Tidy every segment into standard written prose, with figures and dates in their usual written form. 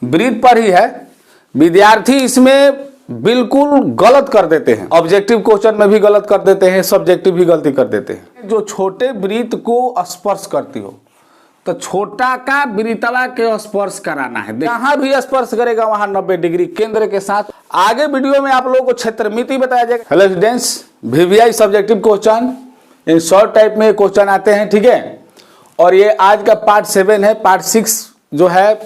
वृत्त पर ही है। विद्यार्थी इसमें बिल्कुल गलत कर देते हैं, ऑब्जेक्टिव क्वेश्चन में भी गलत कर देते हैं, सब्जेक्टिव भी गलती कर देते हैं। जो छोटे वृत्त को स्पर्श करती हो तो छोटा का वृत्तवा के स्पर्श कराना है। जहां भी स्पर्श करेगा वहां 90 डिग्री केंद्र के साथ। आगे वीडियो में आप लोगों को क्षेत्रमिति बताया जाएगा। Hello students, VVI subjective question in short type में क्वेश्चन आते हैं, ठीक है। और ये आज का पार्ट 7 है। पार्ट 6 जो है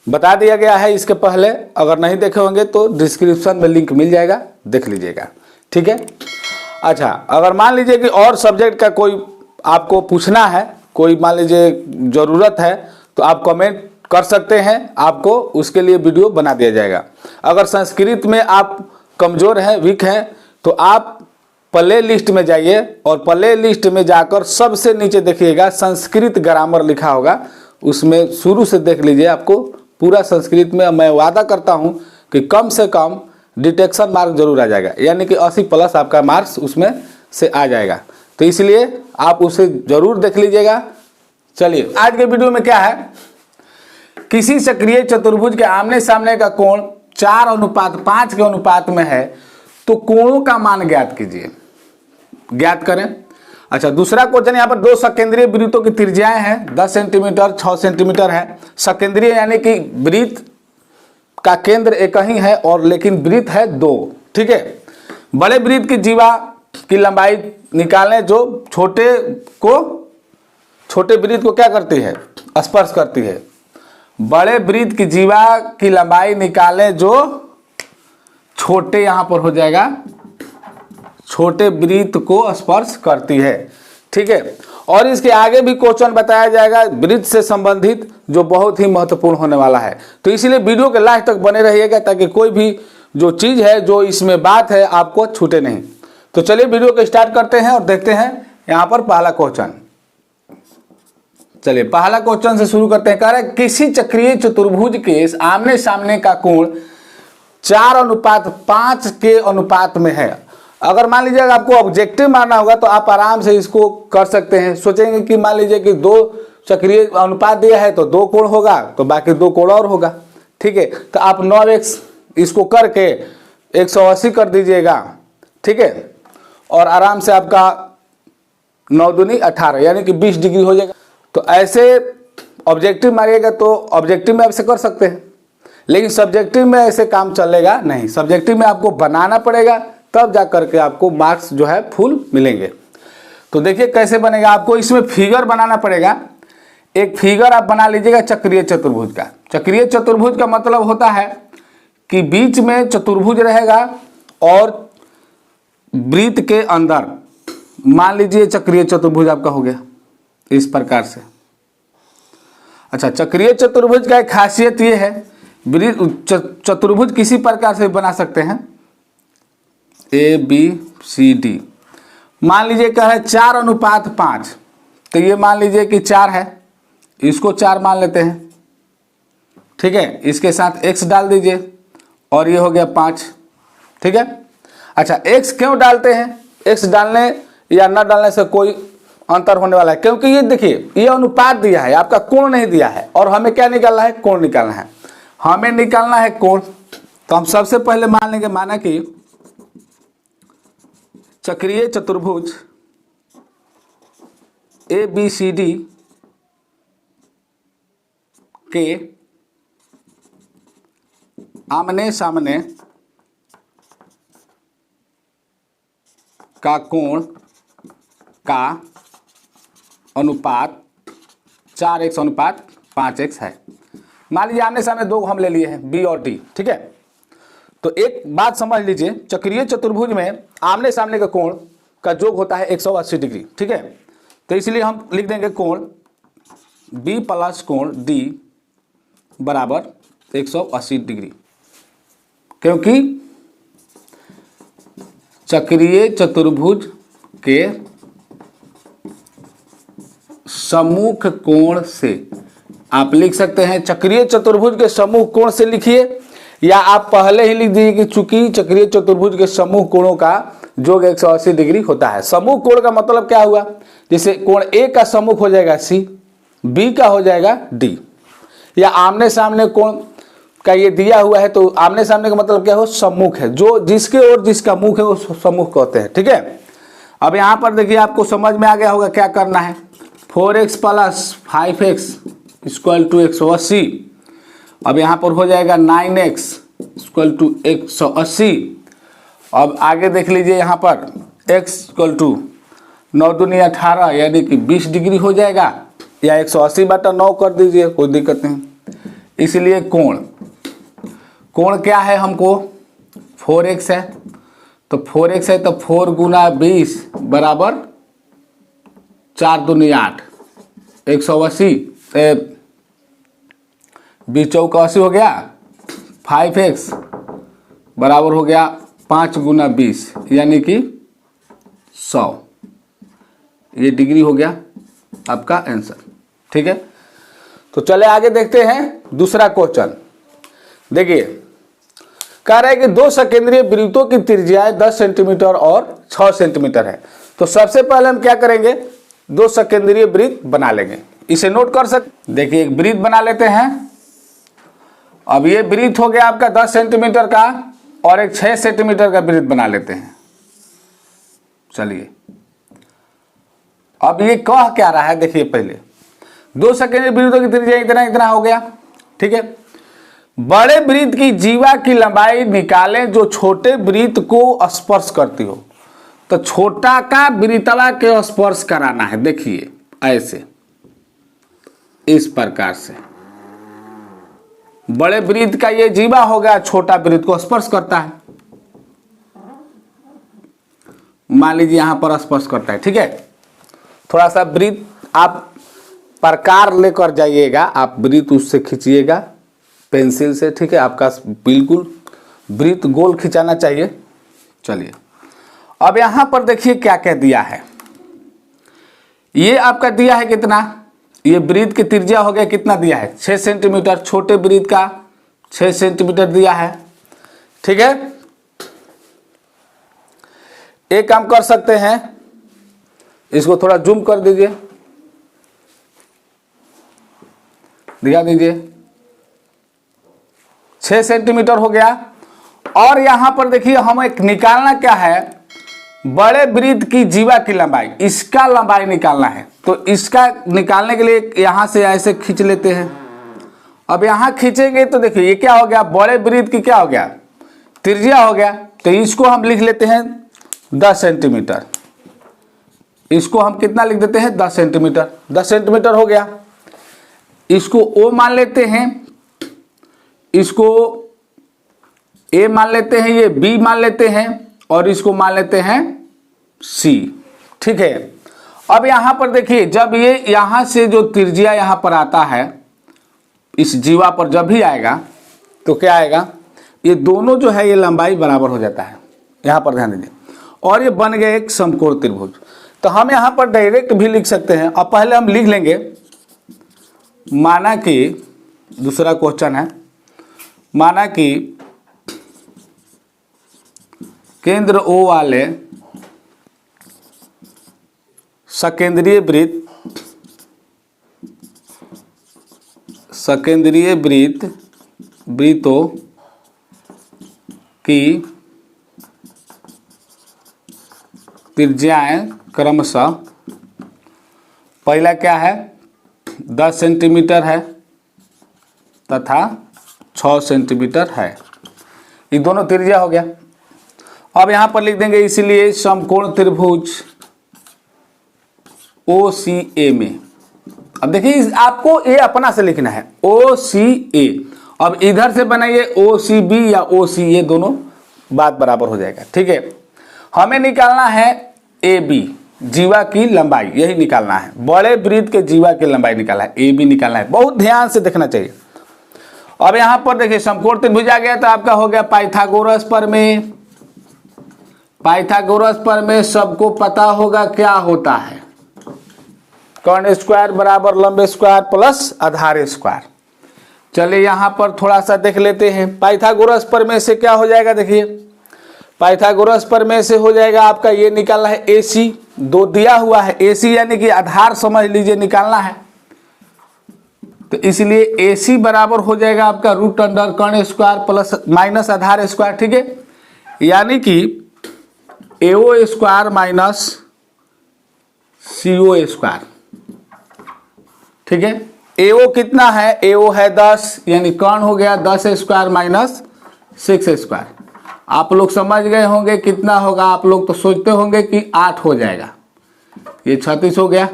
बता दिया गया है इसके पहले, अगर नहीं देखे होंगे तो डिस्क्रिप्शन में लिंक मिल जाएगा, देख लीजिएगा, ठीक है। अच्छा, अगर मान लीजिए कि और सब्जेक्ट का कोई आपको पूछना है, कोई मान लीजिए ज़रूरत है, तो आप कमेंट कर सकते हैं, आपको उसके लिए वीडियो बना दिया जाएगा। अगर संस्कृत में आप कमज़ोर हैं, वीक हैं, तो आप प्ले लिस्ट में जाइए और प्ले लिस्ट में जाकर सबसे नीचे देखिएगा संस्कृत ग्रामर लिखा होगा, उसमें शुरू से देख लीजिए, आपको पूरा संस्कृत में मैं वादा करता हूं कि कम से कम डिटेक्शन मार्क जरूर आ जाएगा, यानी कि 80+ आपका मार्क्स उसमें से आ जाएगा। तो इसलिए आप उसे जरूर देख लीजिएगा। चलिए, आज के वीडियो में क्या है, किसी सक्रिय चतुर्भुज के आमने सामने का कोण 4:5 के अनुपात में है तो कोणों का मान ज्ञात कीजिए, ज्ञात करें। अच्छा, दूसरा क्वेश्चन, यहाँ पर दो सकेंद्रीय वृत्तों की त्रिज्याएं हैं, 10 सेंटीमीटर 6 सेंटीमीटर है। सकेंद्रीय यानी कि वृत्त का केंद्र एक ही है और लेकिन वृत्त है 2, ठीक है। बड़े वृत्त की जीवा की लंबाई निकालें जो छोटे वृत्त को क्या करती है, स्पर्श करती है। बड़े वृत्त की जीवा की लंबाई निकालें जो छोटे, यहां पर हो जाएगा, छोटे वृत्त को स्पर्श करती है, ठीक है। और इसके आगे भी क्वेश्चन बताया जाएगा वृत्त से संबंधित, जो बहुत ही महत्वपूर्ण होने वाला है। तो इसीलिए वीडियो के लास्ट तक बने रहिएगा ताकि कोई भी जो चीज है, जो इसमें बात है, आपको छूटे नहीं। तो चलिए वीडियो को स्टार्ट करते हैं और देखते हैं यहां पर पहला क्वेश्चन। चलिए पहला क्वेश्चन से शुरू करते हैं। कह रहे किसी चक्रीय चतुर्भुज के आमने सामने का कोण 4:5 के अनुपात में है। अगर मान लीजिए आपको ऑब्जेक्टिव मानना होगा तो आप आराम से इसको कर सकते हैं। सोचेंगे कि मान लीजिए कि 2 चक्रीय अनुपात दिया है तो 2 कोण होगा, तो बाकी 2 कोण और होगा, ठीक है। तो आप 9x इसको करके 180 कर दीजिएगा, ठीक है। और आराम से आपका 9 दूनी 18 यानी कि 20 डिग्री हो जाएगा। तो ऐसे ऑब्जेक्टिव मारिएगा तो ऑब्जेक्टिव में ऐसे कर सकते हैं, लेकिन सब्जेक्टिव में ऐसे काम चलेगा नहीं। सब्जेक्टिव में आपको बनाना पड़ेगा, तब जा करके आपको मार्क्स जो है फुल मिलेंगे। तो देखिए कैसे बनेगा, आपको इसमें फिगर बनाना पड़ेगा। एक फिगर आप बना लीजिएगा चक्रीय चतुर्भुज का। चक्रीय चतुर्भुज का मतलब होता है कि बीच में चतुर्भुज रहेगा और वृत्त के अंदर, मान लीजिए चक्रीय चतुर्भुज आपका हो गया इस प्रकार से। अच्छा, चक्रीय चतुर्भुज का एक खासियत ये है, चतुर्भुज किसी प्रकार से बना सकते हैं, ABCD। मान लीजिए क्या है 4:5, तो ये मान लीजिए कि 4 है, इसको 4 मान लेते हैं, ठीक है। इसके साथ x डाल दीजिए और ये हो गया 5, ठीक है। अच्छा, x क्यों डालते हैं, x डालने या न डालने से कोई अंतर होने वाला है, क्योंकि ये देखिए ये अनुपात दिया है, आपका कोण नहीं दिया है। और हमें क्या निकालना है, कोण निकालना है। हमें निकालना है कोण, तो हम सबसे पहले मान लेंगे, माना कि चक्रीय चतुर्भुज ABCD के आमने सामने का कोण का अनुपात 4:5x है। मान लीजिए आमने सामने 2 हम ले लिए हैं, B और D, ठीक है। तो एक बात समझ लीजिए, चक्रीय चतुर्भुज में आमने सामने का कोण का योग होता है 180 डिग्री, ठीक है। तो इसलिए हम लिख देंगे कोण B + कोण D बराबर 180 डिग्री, क्योंकि चक्रीय चतुर्भुज के सम्मुख कोण से आप लिख सकते हैं, चक्रीय चतुर्भुज के सम्मुख कोण से लिखिए, या आप पहले ही लिख दीजिए कि चूंकि चक्रीय चतुर्भुज के सम्मुख कोणों का योग 180 डिग्री होता है। सम्मुख कोण का मतलब क्या हुआ, जैसे कोण A का सम्मुख हो जाएगा C, B का हो जाएगा D, या आमने सामने कोण का ये दिया हुआ है, तो आमने सामने का मतलब क्या हो, सम्मुख है, जो जिसके और जिसका मुख है वो सम्मुख कहते हैं। ठीक है, अब यहाँ पर देखिए आपको समझ में आ गया होगा क्या करना है। 4x plus 5x equal to 180। अब यहाँ पर हो जाएगा 9x इक्वल टू 180। अब आगे देख लीजिए यहाँ पर x इक्वल टू 9 दूनी 18 यानी कि 20 डिग्री हो जाएगा, या 180/9 कर दीजिए, कोई दिक्कत नहीं। इसलिए कोण क्या है हमको, 4x है, तो 4x है तो 4 गुना 20 बराबर 4 दूनी 8, 180 20 चौका 80 हो गया। 5x बराबर हो गया 5 गुना 20 यानी कि 100, ये डिग्री हो गया आपका आंसर। ठीक है, तो चले आगे देखते हैं दूसरा क्वेश्चन। देखिए कह रहा है कि दो सकेंद्रीय वृत्तों की त्रिज्याएं 10 सेंटीमीटर और 6 सेंटीमीटर है। तो सबसे पहले हम क्या करेंगे, दो सकेंद्रीय वृत्त बना लेंगे, इसे नोट कर सकते। देखिए एक वृत्त बना लेते हैं। अब ये वृत्त हो गया आपका 10 सेंटीमीटर का, और एक 6 सेंटीमीटर का वृत्त बना लेते हैं। चलिए अब ये कह क्या रहा है, देखिए पहले दो सकेंद्रीय वृत्तों की त्रिज्या इतना इतना हो गया। ठीक है, बड़े वृत्त की जीवा की लंबाई निकालें जो छोटे वृत्त को स्पर्श करती हो। तो छोटा का वृत्तवा के स्पर्श कराना है। देखिए ऐसे, इस प्रकार से बड़े वृत्त का ये जीवा हो गया, छोटा वृत्त को स्पर्श करता है। मान लीजिए यहां पर स्पर्श करता है। ठीक है, थोड़ा सा वृत्त आप प्रकार लेकर जाइएगा, आप वृत्त उससे खींचिएगा पेंसिल से। ठीक है, आपका बिल्कुल वृत्त गोल खिंचाना चाहिए। चलिए अब यहां पर देखिए क्या क्या दिया है। ये आपका दिया है कितना, ये वृत्त की त्रिज्या हो गया कितना दिया है, 6 सेंटीमीटर। छोटे वृत्त का 6 सेंटीमीटर दिया है। ठीक है, एक काम कर सकते हैं, इसको थोड़ा जूम कर दीजिए, दिखा दीजिए, 6 सेंटीमीटर हो गया। और यहां पर देखिए हमें एक निकालना क्या है, बड़े वृत्त की जीवा की लंबाई, इसका लंबाई निकालना है। तो इसका निकालने के लिए यहां से ऐसे खींच लेते हैं। अब यहां खींचेंगे तो देखिए ये क्या हो गया, बड़े वृत्त की क्या हो गया, त्रिज्या हो गया। तो इसको हम लिख लेते हैं 10 सेंटीमीटर। इसको हम कितना लिख देते हैं, 10 सेंटीमीटर। 10 सेंटीमीटर हो गया। इसको O मान लेते हैं, इसको A मान लेते हैं, ये B मान लेते हैं, और इसको मान लेते हैं C। ठीक है, अब यहां पर देखिए जब ये यहां से जो त्रिज्या यहां पर आता है, इस जीवा पर जब भी आएगा तो क्या आएगा, ये दोनों जो है ये लंबाई बराबर हो जाता है। यहां पर ध्यान दीजिए, और ये बन गया एक समकोण त्रिभुज। तो हम यहां पर डायरेक्ट भी लिख सकते हैं। अब पहले हम लिख लेंगे, माना कि दूसरा क्वेश्चन है, माना कि केंद्र O वाले सकेंद्रीय वृत्तों की त्रिज्याएं क्रमशः, पहला क्या है 10 सेंटीमीटर है तथा 6 सेंटीमीटर है, ये दोनों त्रिज्या हो गया। अब यहां पर लिख देंगे, इसलिए समकोण त्रिभुज OCA में, अब देखिए आपको ए अपना से लिखना है OCA। अब इधर से बनाइए OCB या OCA, दोनों बात बराबर हो जाएगा। ठीक है, हमें निकालना है AB जीवा की लंबाई, यही निकालना है, बड़े वृत्त के जीवा की लंबाई निकालना है, AB निकालना है। बहुत ध्यान से देखना चाहिए। अब यहां पर देखिए समकोण त्रिभुज आ गया, तो आपका हो गया पाइथागोरस प्रमेय। पाइथागोरस प्रमेय सबको पता होगा क्या होता है, कर्ण स्क्वायर बराबर लंब स्क्वायर प्लस आधार स्क्वायर। चलिए यहां पर थोड़ा सा देख लेते हैं, पाइथागोरस प्रमेय से क्या हो जाएगा। देखिए पाइथागोरस प्रमेय से हो जाएगा आपका, ये निकालना है AC, दो दिया हुआ है AC यानी कि आधार समझ लीजिए निकालना है। तो इसलिए AC बराबर हो जाएगा आपका रूट अंडर कर्ण स्क्वायर प्लस माइनस आधार स्क्वायर, ठीक है। यानी कि AO square minus CO square, ठीक है। AO कितना है, AO है 10, यानी कर्ण हो गया 10 स्क्वायर माइनस 6 स्क्वायर। आप लोग समझ गए होंगे कितना होगा, आप लोग तो सोचते होंगे कि 8 हो जाएगा। ये 36 हो गया,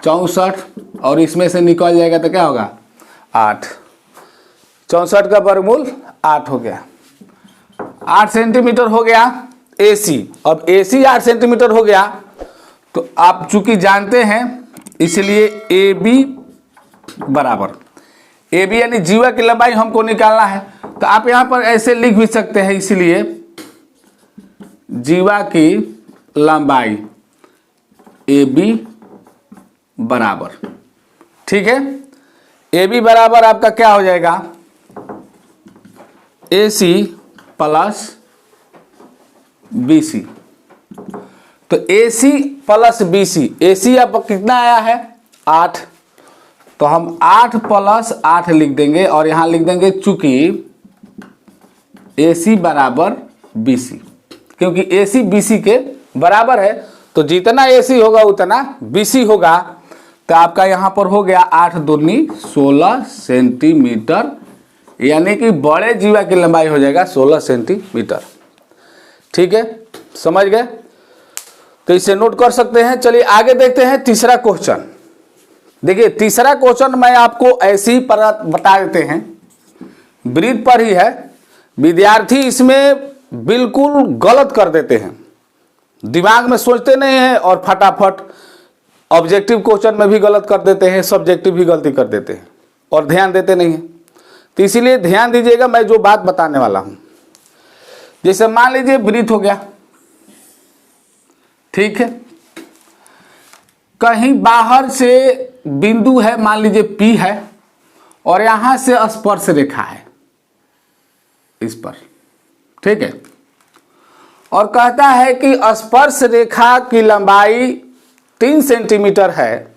64 और इसमें से निकल जाएगा तो क्या होगा 8। 64 का वर्गमूल 8 हो गया। 8 सेंटीमीटर हो गया AC। अब AC 8 सेंटीमीटर हो गया तो आप चूंकि जानते हैं इसलिए AB बराबर, AB यानी जीवा की लंबाई हमको निकालना है, तो आप यहां पर ऐसे लिख भी सकते हैं, इसलिए जीवा की लंबाई AB बराबर, ठीक है। AB बराबर आपका क्या हो जाएगा AC प्लस BC। तो AC प्लस BC, AC अब कितना आया है 8, तो हम 8 प्लस 8 लिख देंगे और यहां लिख देंगे चूंकि AC बराबर BC, क्योंकि AC BC के बराबर है तो जितना AC होगा उतना BC होगा। तो आपका यहां पर हो गया 8 दूनी 16 सेंटीमीटर, यानी कि बड़े जीवा की लंबाई हो जाएगा 16 सेंटीमीटर, ठीक है। समझ गए, तो इसे नोट कर सकते हैं। चलिए आगे देखते हैं तीसरा क्वेश्चन। देखिए तीसरा क्वेश्चन मैं आपको ऐसे ही बता देते हैं, वृत्त पर ही है। विद्यार्थी इसमें बिल्कुल गलत कर देते हैं, दिमाग में सोचते नहीं हैं और फटाफट ऑब्जेक्टिव क्वेश्चन में भी गलत कर देते हैं, सब्जेक्टिव भी गलती कर देते हैं और ध्यान देते नहीं हैं। तो इसीलिए ध्यान दीजिएगा मैं जो बात बताने वाला हूं। जैसे मान लीजिए वृत्त हो गया, ठीक है, कहीं बाहर से बिंदु है, मान लीजिए P है और यहां से स्पर्श रेखा है इस पर, ठीक है, और कहता है कि स्पर्श रेखा की लंबाई 3 सेंटीमीटर है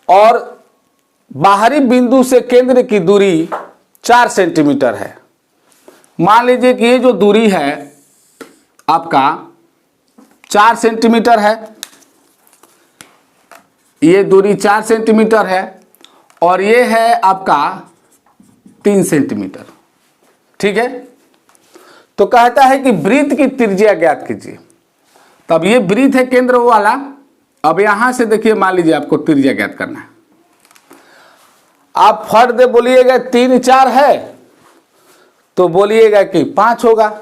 और बाहरी बिंदु से केंद्र की दूरी 4 सेंटीमीटर है। मान लीजिए कि ये जो दूरी है आपका 4 सेंटीमीटर है, ये दूरी 4 सेंटीमीटर है और ये है आपका 3 सेंटीमीटर, ठीक है। तो कहता है कि वृत्त की त्रिज्या ज्ञात कीजिए। तब ये वृत्त है केंद्र वाला। अब यहां से देखिए, मान लीजिए आपको त्रिज्या ज्ञात करना है, आप फट दे बोलिएगा 3 4 है तो बोलिएगा कि 5 होगा,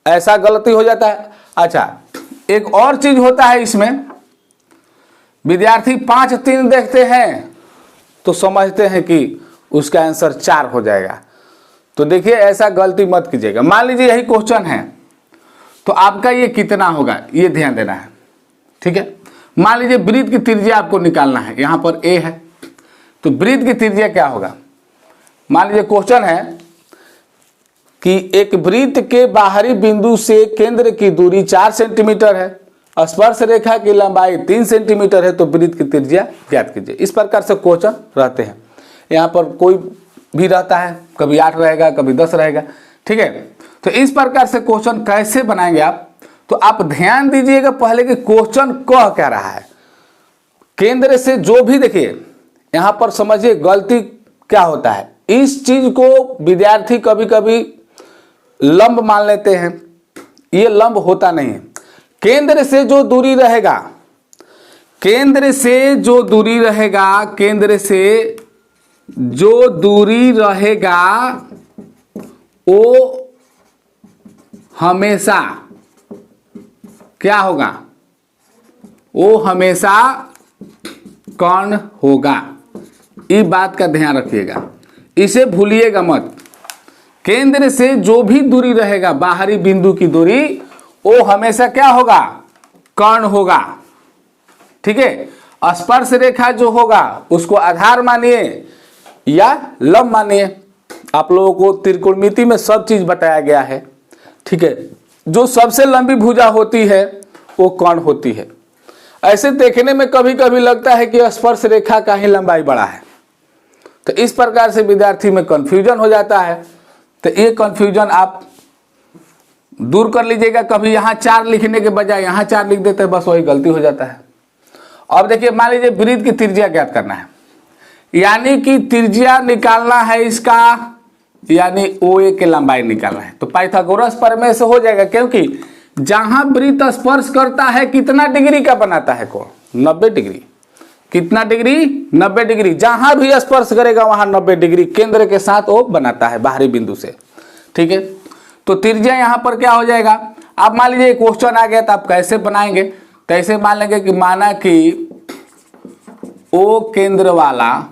ऐसा गलती हो जाता है। अच्छा, एक और चीज होता है इसमें, विद्यार्थी 5 3 देखते हैं तो समझते हैं कि उसका आंसर 4 हो जाएगा। तो देखिए ऐसा गलती मत कीजिएगा। मान लीजिए यही क्वेश्चन है तो आपका ये कितना होगा ये ध्यान देना है, ठीक है। मान लीजिए वृत्त की त्रिज्या आपको निकालना है, यहां पर A है तो वृत्त की त्रिज्या क्या होगा। मान लीजिए क्वेश्चन है कि एक वृत्त के बाहरी बिंदु से केंद्र की दूरी 4 सेंटीमीटर है, स्पर्श रेखा की लंबाई 3 सेंटीमीटर है, तो वृत्त की त्रिज्या ज्ञात कीजिए। इस प्रकार से क्वेश्चन रहते हैं। यहाँ पर कोई भी रहता है, कभी 8 रहेगा कभी 10 रहेगा, ठीक है। तो इस प्रकार से क्वेश्चन कैसे बनाएंगे आप, तो आप ध्यान दीजिएगा पहले कि क्वेश्चन कह क्या रहा है। केंद्र से जो भी, देखिए यहाँ पर समझिए गलती क्या होता है, इस चीज को विद्यार्थी कभी कभी लंब मान लेते हैं, ये लंब होता नहीं है। केंद्र से जो दूरी रहेगा, केंद्र से जो दूरी रहेगा, केंद्र से जो दूरी रहेगा वो हमेशा क्या होगा, वो हमेशा कर्ण होगा। इस बात का ध्यान रखिएगा, इसे भूलिएगा मत। केंद्र से जो भी दूरी रहेगा, बाहरी बिंदु की दूरी, वो हमेशा क्या होगा, कर्ण होगा, ठीक है। स्पर्श रेखा जो होगा उसको आधार मानिए या लंब मानिए। आप लोगों को त्रिकोणमिति में सब चीज बताया गया है, ठीक है। जो सबसे लंबी भुजा होती है वो कर्ण होती है। ऐसे देखने में कभी कभी लगता है कि स्पर्श रेखा का ही लंबाई बड़ा है, तो इस प्रकार से विद्यार्थी में कंफ्यूजन हो जाता है। तो ये कंफ्यूजन आप दूर कर लीजिएगा। कभी यहाँ 4 लिखने के बजाय यहाँ 4 लिख देते हैं, बस वही गलती हो जाता है। अब देखिए, मान लीजिए वृत्त की त्रिज्या ज्ञात करना है, यानी कि त्रिज्या निकालना है इसका, यानी OA की लंबाई निकालना है। तो पाइथागोरस प्रमेय से हो जाएगा, क्योंकि जहां वृत्त स्पर्श करता है कितना डिग्री का बनाता है कोण? 90 डिग्री। कितना डिग्री? 90 डिग्री। जहां भी स्पर्श करेगा वहां 90 डिग्री केंद्र के साथ वो बनाता है बाहरी बिंदु से। ठीक है, तो त्रिज्या यहां पर क्या हो जाएगा? आप मान लीजिए क्वेश्चन आ गया तो आप कैसे बनाएंगे? तो ऐसे मान लेंगे कि माना कि O केंद्र वाला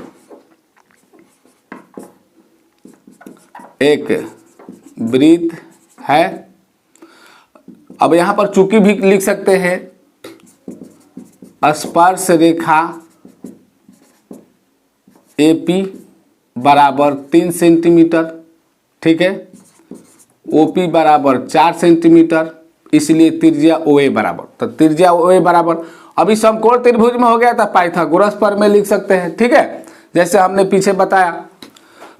एक वृत्त है। अब यहां पर चूंकि भी लिख सकते हैं स्पर्श रेखा AP बराबर 3 सेंटीमीटर, ठीक है, OP बराबर 4 सेंटीमीटर, इसलिए त्रिज्या OA बराबर। तो त्रिज्या OA बराबर, अभी समकोण त्रिभुज में हो गया था, पाइथागोरस प्रमेय लिख सकते हैं। ठीक है, जैसे हमने पीछे बताया।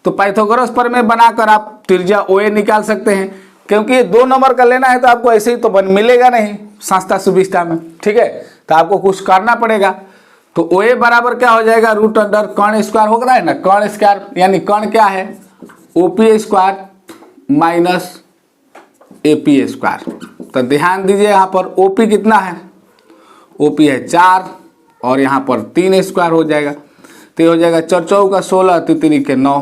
तो पाइथागोरस प्रमेय बनाकर आप त्रिज्या OA निकाल सकते हैं, क्योंकि ये 2 नंबर का लेना है तो आपको ऐसे ही तो मिलेगा नहीं संस्था सुविस्ता में। ठीक है, तो आपको कुछ करना पड़ेगा। तो OA बराबर क्या हो जाएगा? रूट अंडर कर्ण स्क्वायर हो रहा है ना, कर्ण स्क्वायर, यानी कर्ण क्या है? OP square minus AP square. तो ध्यान दीजिए यहाँ पर OP कितना है? OP है 4 और यहाँ पर 3 स्क्वायर हो जाएगा। तो हो जाएगा 4 चौक का 16, 3 3 के 9।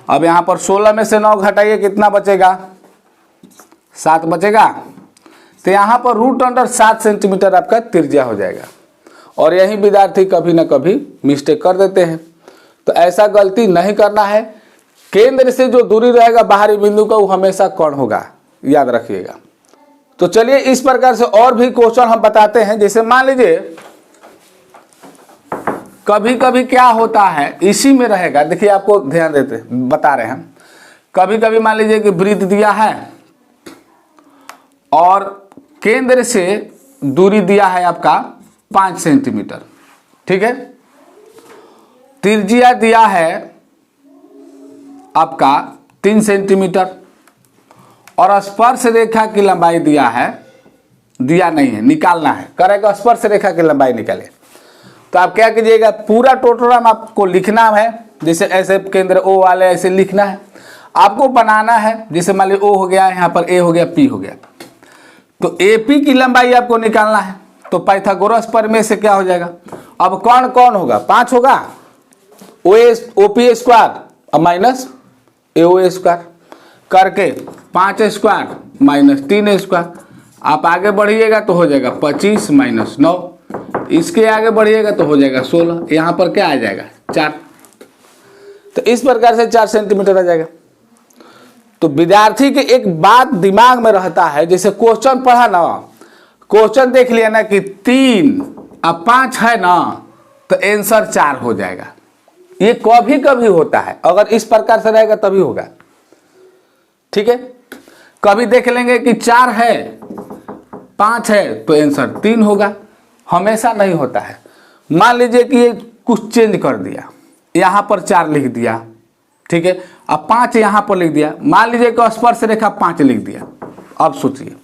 अब यहाँ पर 16 में से 9 घटाइए, कितना बचेगा? 7 बचेगा। तो यहाँ पर रूट अंडर 7 सेंटीमीटर आपका त्रिज्या हो जाएगा। और यही विद्यार्थी कभी ना कभी मिस्टेक कर देते हैं, तो ऐसा गलती नहीं करना है। केंद्र से जो दूरी रहेगा बाहरी बिंदु का, वो हमेशा कर्ण होगा, याद रखिएगा। तो चलिए इस प्रकार से और भी क्वेश्चन हम बताते हैं। जैसे मान लीजिए कभी कभी क्या होता है, इसी में रहेगा, देखिए आपको ध्यान देते बता रहे हैं। कभी कभी मान लीजिए कि वृत्त दिया है और केंद्र से दूरी दिया है आपका 5 सेंटीमीटर, ठीक है। त्रिज्या दिया है आपका 3 सेंटीमीटर और स्पर्श रेखा की लंबाई दिया है, दिया नहीं है, निकालना है, करेगा स्पर्श रेखा की लंबाई निकाले। तो आप क्या कीजिएगा, पूरा टोटल आपको लिखना है। जैसे ऐसे केंद्र O वाले ऐसे लिखना है, आपको बनाना है। जैसे मान लीजिए O हो गया, यहाँ पर A हो गया, P हो गया, तो AP की लंबाई आपको निकालना है। तो पाइथागोरस प्रमेय से क्या हो जाएगा, अब कौन कौन होगा, 5 होगा, OP स्क्वायर और माइनस AO स्क्वायर करके 5 स्क्वायर माइनस 3 स्क्वायर। आप आगे बढ़िएगा तो हो जाएगा 25 माइनस 9, इसके आगे बढ़िएगा तो हो जाएगा 16, यहाँ पर क्या आ जाएगा 4। तो इस प्रकार से 4 सेंटीमीटर आ जाएगा। तो विद्यार्थी के एक बात दिमाग में रहता है, जैसे क्वेश्चन पढ़ा ना, क्वेश्चन देख लिया ना कि 3 और 5 है ना, तो आंसर 4 हो जाएगा। ये कभी कभी होता है, अगर इस प्रकार से रहेगा तभी होगा, ठीक है। कभी देख लेंगे कि 4 है 5 है तो आंसर 3 होगा, हमेशा नहीं होता है। मान लीजिए कि ये कुछ चेंज कर दिया, यहाँ पर 4 लिख दिया, ठीक है, अब 5 यहाँ पर लिख दिया। मान लीजिए कि स्पर्श रेखा 5 लिख दिया। अब सोचिए,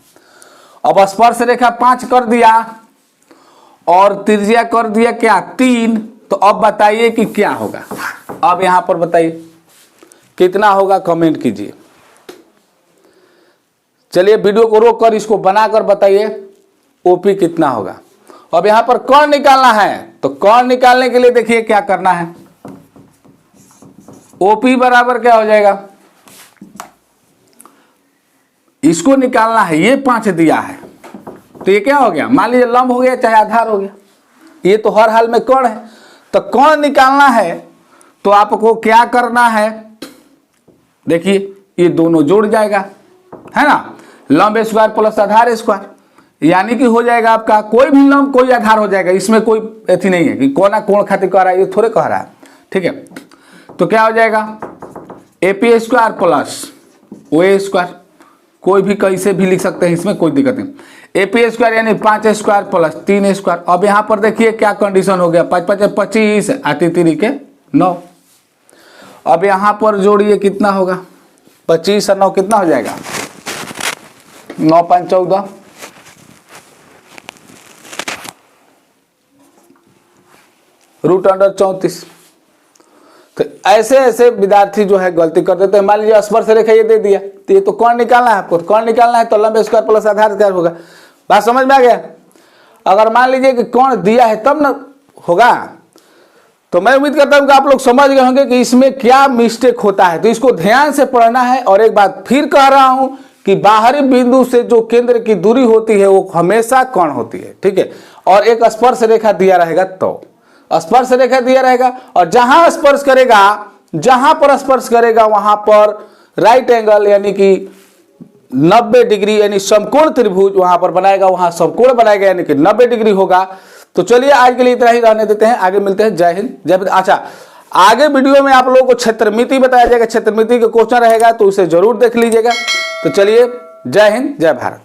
अब स्पर्श रेखा 5 कर दिया और त्रिज्या कर दिया क्या 3, तो अब बताइए कि क्या होगा। अब यहाँ पर बताइए कितना होगा, कमेंट कीजिए। चलिए वीडियो को रोक कर इसको बनाकर बताइए OP कितना होगा। अब यहाँ पर कौन निकालना है, तो कौन निकालने के लिए देखिए क्या करना है, OP बराबर क्या हो जाएगा, इसको निकालना है। ये 5 दिया है तो ये क्या हो गया, मान लीजिए लंब हो गया चाहे आधार हो गया, ये तो हर हाल में कौन है। तो कौन निकालना है तो आपको क्या करना है, देखिए ये दोनों जुड़ जाएगा, है ना, लंब स्क्वायर प्लस आधार स्क्वायर, यानी कि हो जाएगा आपका कोई भी लंब कोई आधार हो जाएगा। इसमें कोई ऐसी नहीं है कि कोना कोण खातिर कह रहा है, ये थोड़े कह रहा है, ठीक है। तो क्या हो जाएगा AP square plus OA square, कोई भी कैसे भी लिख सकते हैं, इसमें कोई दिक्कत नहीं। AP स्क्वायर यानी 5 स्क्वायर प्लस 3 स्क्वायर। अब यहाँ पर देखिए क्या कंडीशन हो गया, 5 5 25 आती 3 के 9। अब यहाँ पर जोड़िए कितना होगा, 25 और 9 कितना हो जाएगा, 9 5 14, √34। तो ऐसे ऐसे विद्यार्थी जो है गलती कर देते हैं। मान लीजिए स्पर्श रेखा ये दे दिया, तो ये तो कौन निकालना है आपको, कौन निकालना है तो लंबे स्क्वायर प्लस आधार स्क्वायर होगा। बात समझ में आ गया। अगर मान लीजिए कि कौन दिया है तब ना होगा, तो मैं उम्मीद करता हूं कि आप लोग समझ गए होंगे कि इसमें क्या मिस्टेक होता है। तो इसको ध्यान से पढ़ना है। और एक बात फिर कह रहा हूं कि बाहरी बिंदु से जो केंद्र की दूरी होती है वो हमेशा कौन होती है, ठीक है। और एक स्पर्श रेखा दिया रहेगा, तो स्पर्श रेखा दिया रहेगा और जहां स्पर्श करेगा, जहां पर स्पर्श करेगा वहां पर राइट एंगल यानी कि 90 डिग्री यानी समकोण त्रिभुज वहां पर बनाएगा, वहां समकोण बनाएगा यानी कि 90 डिग्री होगा। तो चलिए आज के लिए इतना ही रहने देते हैं, आगे मिलते हैं। जय हिंद जय भारत। अच्छा, आगे वीडियो में आप लोगों को क्षेत्रमिति बताया जाएगा, क्षेत्रमिति का क्वेश्चन रहेगा तो उसे जरूर देख लीजिएगा। तो चलिए, जय हिंद जय भारत।